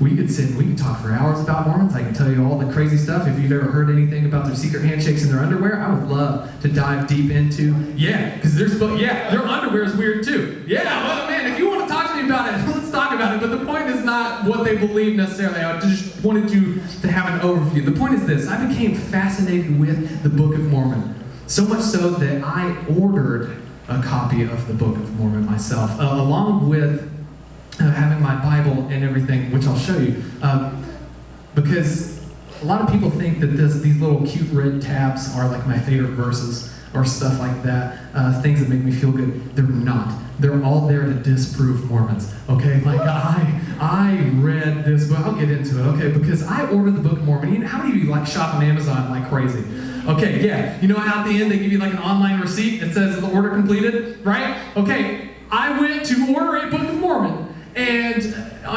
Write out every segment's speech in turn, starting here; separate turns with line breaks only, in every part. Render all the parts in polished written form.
We could talk for hours about Mormons. I can tell you all the crazy stuff. If you've ever heard anything about their secret handshakes in their underwear, I would love to dive deep into, because their underwear is weird too. Yeah, well, man, if you want to talk to me about it, let's talk about it. But the point is not what they believe necessarily. I just wanted you to have an overview. The point is this: I became fascinated with the Book of Mormon, so much so that I ordered a copy of the Book of Mormon myself, along with having my Bible and everything, which I'll show you, because a lot of people think that these little cute red tabs are like my favorite verses or stuff like that, things that make me feel good. They're not. They're all there to disprove Mormons, okay? Like, I read this book. I'll get into it, okay? Because I ordered the Book of Mormon. You know, how many of you like shop on Amazon like crazy? Okay, yeah. You know how at the end they give you like an online receipt that says the order completed, right? Okay, I went to order a Book of Mormon, and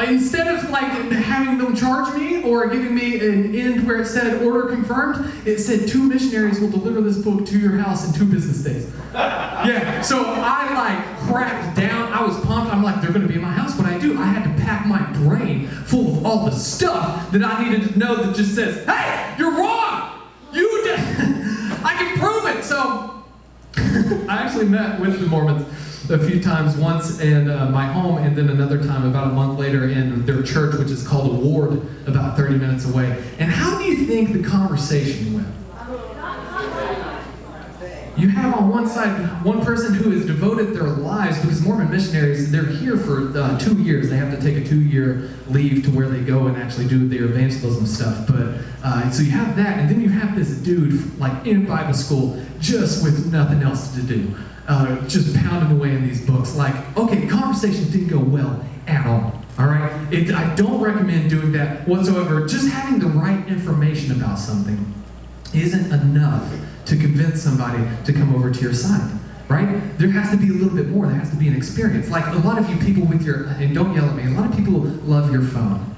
instead of like having them charge me or giving me an end where it said order confirmed, it said 2 missionaries will deliver this book to your house in 2 business days. Yeah, so I like cracked down. I was pumped. I'm like, they're going to be in my house. What I do, I had to pack my brain full of all the stuff that I needed to know that just says, hey, you're wrong. You did. I can prove it. So I actually met with the Mormons a few times, once in my home, and then another time about a month later in their church, which is called a ward, about 30 minutes away. And how do you think the conversation went? You have on one side one person who has devoted their lives, because Mormon missionaries, they're here for 2 years. They have to take a 2-year leave to where they go and actually do their evangelism stuff. But so you have that, and then you have this dude like in Bible school just with nothing else to do. Just pounding away in these books. Like, okay, conversation didn't go well at all. All right? I don't recommend doing that whatsoever. Just having the right information about something isn't enough to convince somebody to come over to your side. Right? There has to be a little bit more. There has to be an experience. Like a lot of you people with your, and don't yell at me, a lot of people love your phone.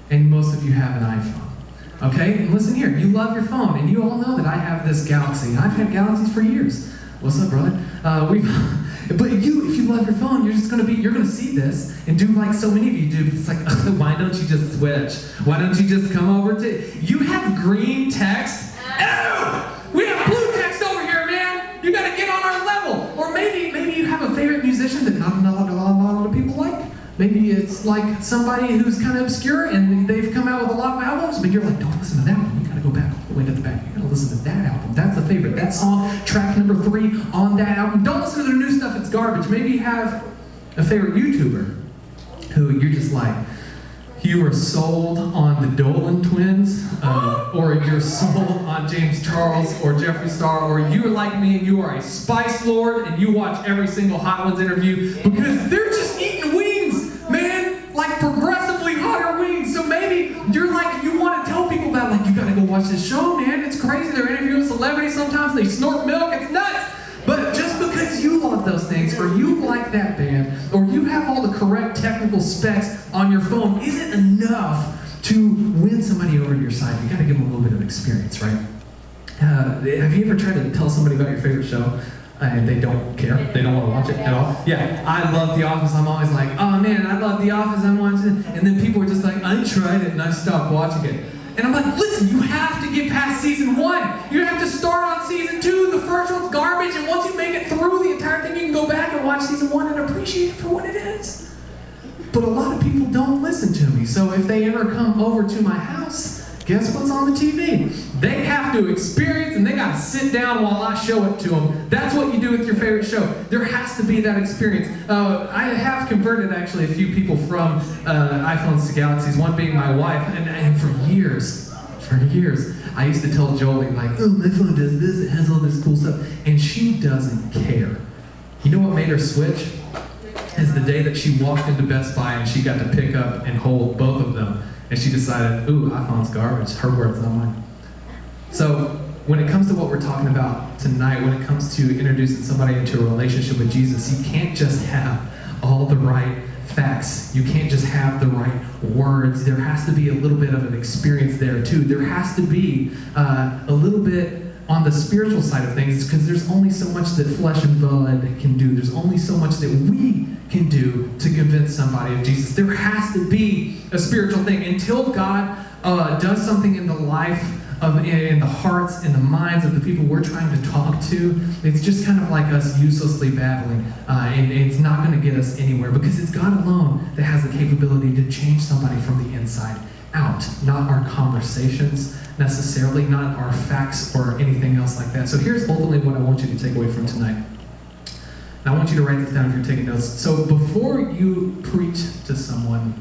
And most of you have an iPhone. Okay? And listen here, you love your phone, and you all know that I have this Galaxy. I've had Galaxies for years. What's up, brother? But if you love your phone, you're gonna see this and do like so many of you do. It's like, why don't you just switch? Why don't you just come over to? You have green text. Ew! We have blue text over here, man. You gotta get on our level. Or maybe you have a favorite musician that not a lot of people like. Maybe it's like somebody who's kind of obscure and they've come out with a lot of albums, but you're like, don't listen to that one. You gotta go back all the way to the back. You gotta listen to that album. That's a favorite. That song, track number 3 on that album. Don't listen to their new stuff. It's garbage. Maybe you have a favorite YouTuber who you're just like, you are sold on the Dolan twins, or you're sold on James Charles or Jeffree Star, or you're like me and you are a Spice Lord and you watch every single Hot Ones interview because they're just eating wings, man, like progressively hotter wings. So maybe you're like, you want to tell people about, like, you gotta go watch this show, man. It's crazy. They're interviewing celebrities sometimes. They snort milk. It's nuts. But just because you love those things, or you like that band, or you have all the correct technical specs on your phone, isn't enough to win somebody over to your side. You gotta give them a little bit of experience, right? Have you ever tried to tell somebody about your favorite show and they don't care? They don't want to watch it at all? Yeah, I love The Office. I'm always like, oh man, I love The Office. I'm watching it. And then people are just like, I tried it and I stopped watching it. And I'm like, listen, you have to get past season 1. You have to start on season 2. The first one's garbage, and once you make it through the entire thing, you can go back and watch season 1 and appreciate it for what it is. But a lot of people don't listen to me, so if they ever come over to my house, guess what's on the TV? They have to experience, and they gotta sit down while I show it to them. That's what you do with your favorite show. There has to be that experience. I have converted actually a few people from iPhones to Galaxies, one being my wife, and for years, I used to tell Jolie, like, oh, my phone does this, it has all this cool stuff, and she doesn't care. You know what made her switch? Is the day that she walked into Best Buy and she got to pick up and hold both of them. And she decided, ooh, iPhone's garbage. Her words, not mine. So when it comes to what we're talking about tonight, when it comes to introducing somebody into a relationship with Jesus, you can't just have all the right facts. You can't just have the right words. There has to be a little bit of an experience there too. There has to be a little bit on the spiritual side of things, because there's only so much that flesh and blood can do. There's only so much that we can do to convince somebody of Jesus. There has to be a spiritual thing. Until God does something in the life in the hearts and the minds of the people we're trying to talk to, it's just kind of like us uselessly babbling, and it's not going to get us anywhere, because it's God alone that has the capability to change somebody from the inside out, not our conversations necessarily, not our facts or anything else like that. So here's ultimately what I want you to take away from tonight. And I want you to write this down if you're taking notes. So before you preach to someone,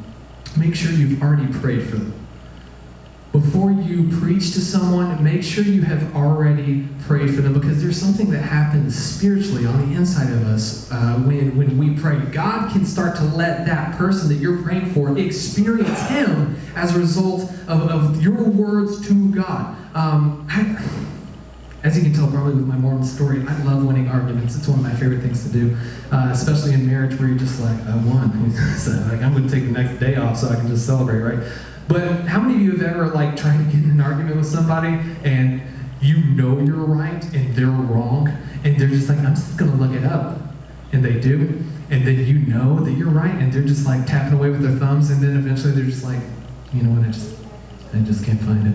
make sure you've already prayed for them. Before you preach to someone, make sure you have already prayed for them, because there's something that happens spiritually on the inside of us when we pray. God can start to let that person that you're praying for experience Him as a result of your words to God. As you can tell probably with my Mormon story, I love winning arguments. It's one of my favorite things to do, especially in marriage where you're just like, I won. So, like, I'm going to take the next day off so I can just celebrate, right? But how many of you have ever tried to get in an argument with somebody and you know you're right and they're wrong, and they're just like, I'm just going to look it up, and they do, and then you know that you're right, and they're just like tapping away with their thumbs, and then eventually they're just like, you know what, I just can't find it.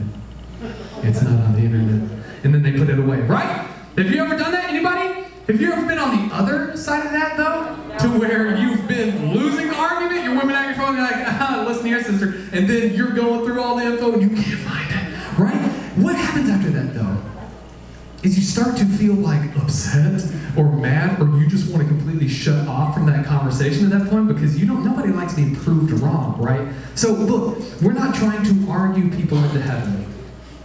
It's not on the internet. And then they put it away, right? Have you ever done that? Anybody? Have you ever been on the other side of that, though? To where you've been losing the argument, you're whipping out your phone, you're like, listen here, sister, and then you're going through all the info and you can't find it, right? What happens after that, though, is you start to feel like upset or mad, or you just want to completely shut off from that conversation at that point, because nobody likes being proved wrong, right? So look, we're not trying to argue people into heaven.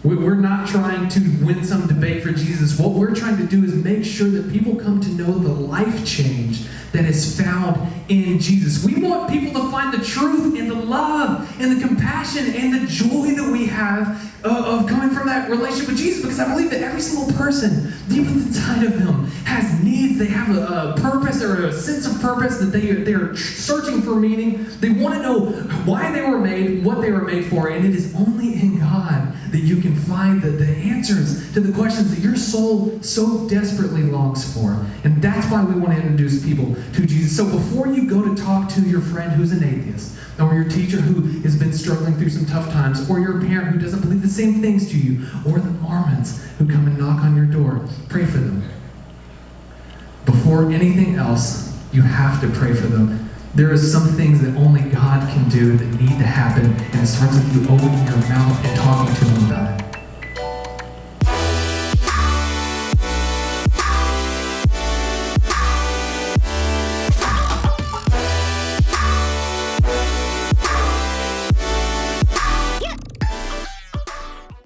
We're not trying to win some debate for Jesus. What we're trying to do is make sure that people come to know the life change that is found in Jesus. We want people to find the truth and the love and the compassion and the joy that we have of coming from that relationship with Jesus, because I believe that every single person deep inside of them has needs. They have a purpose or a sense of purpose, that they are searching for meaning. They want to know why they were made, what they were made for, and it is only in God that you can find the answers to the questions that your soul so desperately longs for. And that's why we want to introduce people to Jesus. So before you go to talk to your friend who's an atheist, or your teacher who has been struggling through some tough times, or your parent who doesn't believe the same things to you, or the Mormons who come and knock on your door, pray for them. Before anything else, you have to pray for them. There are some things that only God can do that need to happen, and it starts with you opening your mouth and talking to them about it.